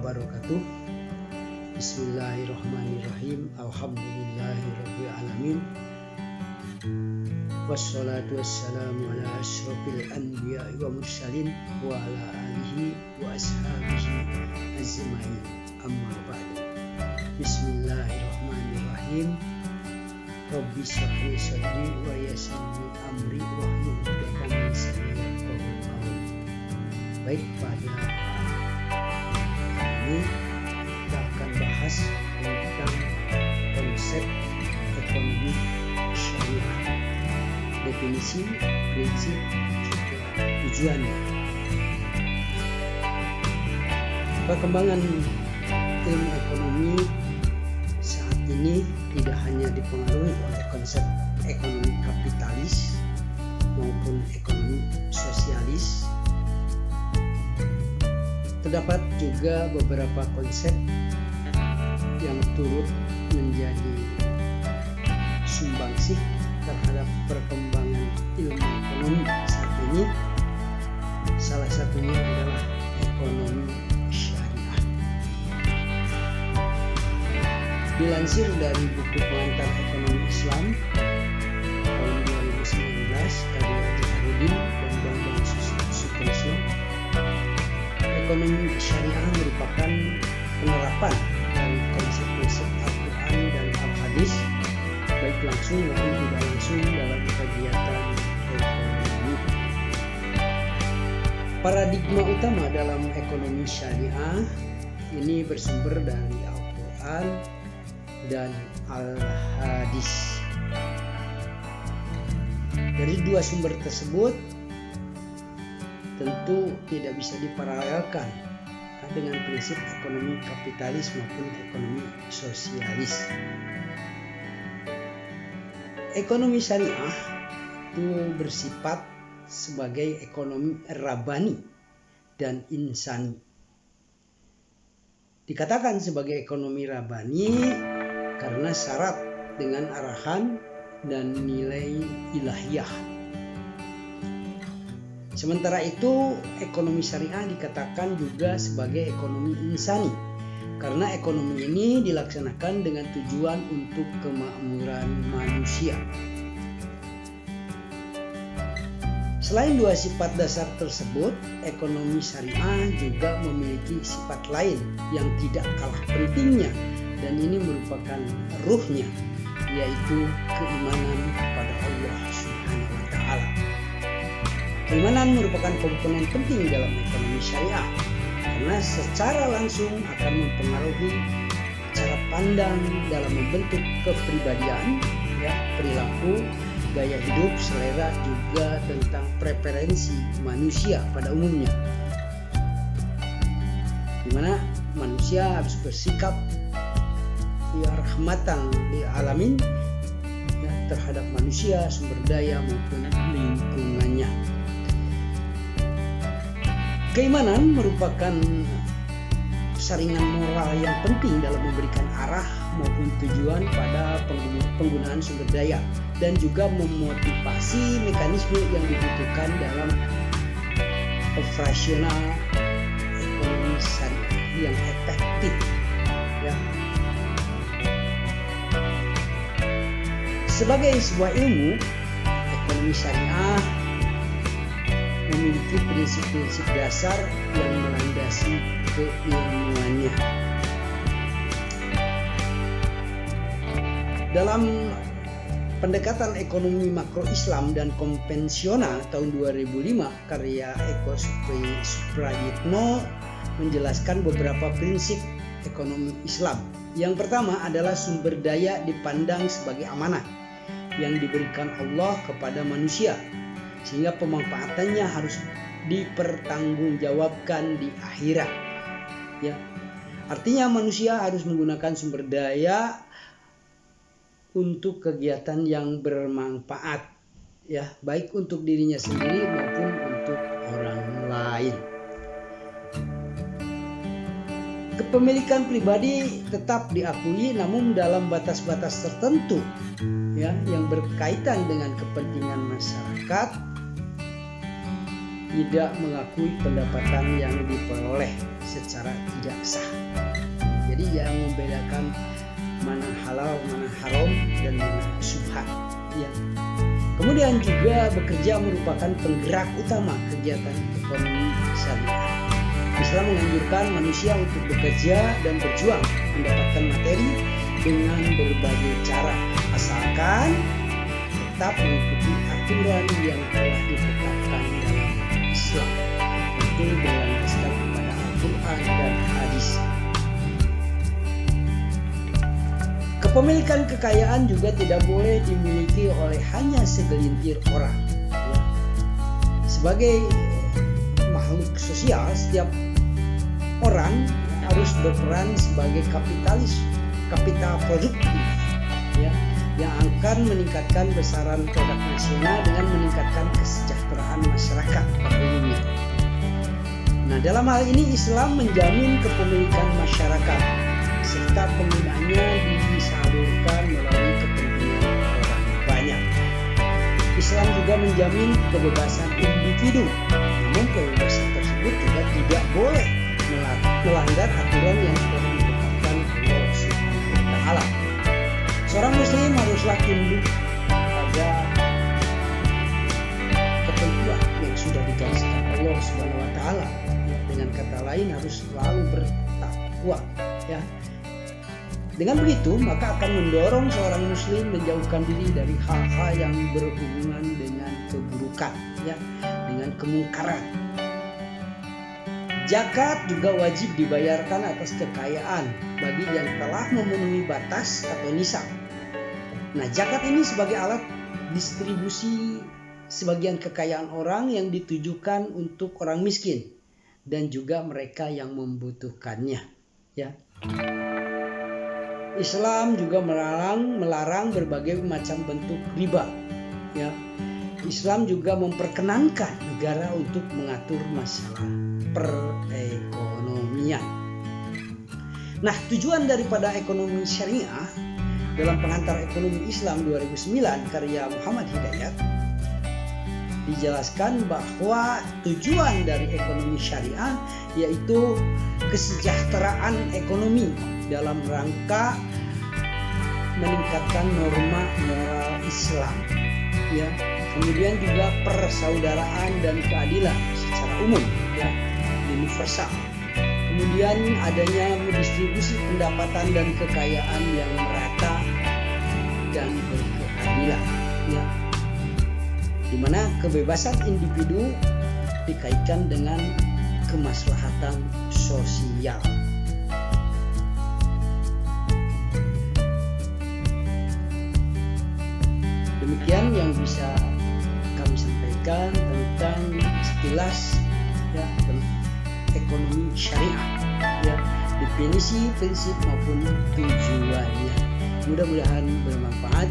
wabarakatuh. Bismillahirrahmanirrahim. Alhamdulillahirabbil alamin. Wassalatu wassalamu ala asyrofil anbiya'i wa mursalin wa ala alihi wa ashabihi ajmain. Amma ba'du. Bismillahirrahmanirrahim. Rabbi shrah li sadri wa yassir li amri wahlul 'uqdatam min lisani yafqahu qawli. Baik, pada ini kita akan bahas tentang konsep ekonomi syariah, definisi, prinsip, juga tujuannya. Perkembangan ilmu ekonomi saat ini tidak hanya dipengaruhi oleh konsep ekonomi kapitalis maupun ekonomi sosialis. Terdapat juga beberapa konsep yang turut menjadi sumbangsih terhadap perkembangan ilmu ekonomi saat ini. Salah satunya adalah ekonomi syariah. Dilansir dari buku pengantar ekonomi Islam tahun 2019 karya Jaharuddin dan Bambang Sutrisno, ekonomi syariah merupakan penerapan dari konsep-konsep Al-Quran dan Al-Hadis, baik langsung maupun tidak langsung dalam kegiatan ekonomi. Paradigma utama dalam ekonomi syariah ini bersumber dari Al-Quran dan Al-Hadis. Dari dua sumber tersebut tentu tidak bisa diparalelkan dengan prinsip ekonomi kapitalis maupun ekonomi sosialis. Ekonomi syariah itu bersifat sebagai ekonomi rabbani dan insani. Dikatakan sebagai ekonomi rabbani karena syarat dengan arahan dan nilai ilahiyah. Sementara itu, ekonomi syariah dikatakan juga sebagai ekonomi insani karena ekonomi ini dilaksanakan dengan tujuan untuk kemakmuran manusia. Selain dua sifat dasar tersebut, ekonomi syariah juga memiliki sifat lain yang tidak kalah pentingnya, dan ini merupakan ruhnya, yaitu keimanan kepada Allah Subhanahu wa Ta'ala. Keimanan merupakan komponen penting dalam ekonomi syariah karena secara langsung akan mempengaruhi cara pandang dalam membentuk kepribadian, perilaku, gaya hidup, selera, juga tentang preferensi manusia pada umumnya, di mana manusia harus bersikap rahmatan lil alamin terhadap manusia, sumber daya maupun lingkungannya. Keimanan merupakan saringan moral yang penting dalam memberikan arah maupun tujuan pada penggunaan sumber daya dan juga memotivasi mekanisme yang dibutuhkan dalam operasional ekonomi syariah yang efektif. Sebagai sebuah ilmu, ekonomi syariah memiliki prinsip-prinsip dasar yang melandasi keilmuannya. Dalam pendekatan ekonomi makro Islam dan konvensional tahun 2005, karya Eko Suprayitno menjelaskan beberapa prinsip ekonomi Islam. Yang pertama adalah sumber daya dipandang sebagai amanah yang diberikan Allah kepada manusia, sehingga pemanfaatannya harus dipertanggungjawabkan di akhirat. Artinya manusia harus menggunakan sumber daya untuk kegiatan yang bermanfaat, baik untuk dirinya sendiri maupun untuk orang lain. Kepemilikan pribadi tetap diakui, namun dalam batas-batas tertentu, yang berkaitan dengan kepentingan masyarakat tidak mengakui pendapatan yang diperoleh secara tidak sah. Jadi yang membedakan mana halal, mana haram, dan mana syubhat. Ya. Kemudian juga bekerja merupakan penggerak utama kegiatan ekonomi syariah. Islam menganjurkan manusia untuk bekerja dan berjuang mendapatkan materi dengan berbagai cara, asalkan tetap mengikuti aturan yang telah ditetapkan dalam Islam, tentu berlandaskan kepada Al-Quran dan hadis. Kepemilikan kekayaan juga tidak boleh dimiliki oleh hanya segelintir orang. Sebagai makhluk sosial, setiap orang harus berperan sebagai kapital produktif, ya, yang akan meningkatkan besaran produk nasional dengan meningkatkan kesejahteraan masyarakat pada umumnya. Nah, dalam hal ini Islam menjamin kepemilikan masyarakat serta penggunaannya disalurkan melalui kepentingan orang banyak. Islam juga menjamin kebebasan individu, namun kebebasan tersebut juga tidak boleh melanggar aturan yang telah ditetapkan Allah Subhanahu wa Ta'ala. Seorang muslim haruslah tunduk pada ketentuan yang sudah digariskan Allah Subhanahu wa Ta'ala. Dengan kata lain, harus selalu bertakwa, ya. Dengan begitu, maka akan mendorong seorang muslim menjauhkan diri dari hal-hal yang berhubungan dengan keburukan, ya, dengan kemungkaran. Zakat juga wajib dibayarkan atas kekayaan bagi yang telah memenuhi batas atau nisab. Nah, zakat ini sebagai alat distribusi sebagian kekayaan orang yang ditujukan untuk orang miskin dan juga mereka yang membutuhkannya, ya. Islam juga melarang berbagai macam bentuk riba, ya. Islam juga memperkenankan negara untuk mengatur masalah perekonomian. Nah, tujuan daripada ekonomi syariah dalam Pengantar Ekonomi Islam 2009 karya Muhammad Hidayat dijelaskan bahwa tujuan dari ekonomi syariah yaitu kesejahteraan ekonomi dalam rangka meningkatkan norma moral Islam, ya. Kemudian juga persaudaraan dan keadilan secara umum, ya, universal. Kemudian adanya distribusi pendapatan dan kekayaan yang merata dan berkeadilan, ya. Di mana kebebasan individu dikaitkan dengan kemaslahatan sosial. Demikian yang bisa kami sampaikan tentang sekilas, ya, ekonomi syariah, ya, definisi, prinsip maupun tujuannya. Mudah-mudahan bermanfaat.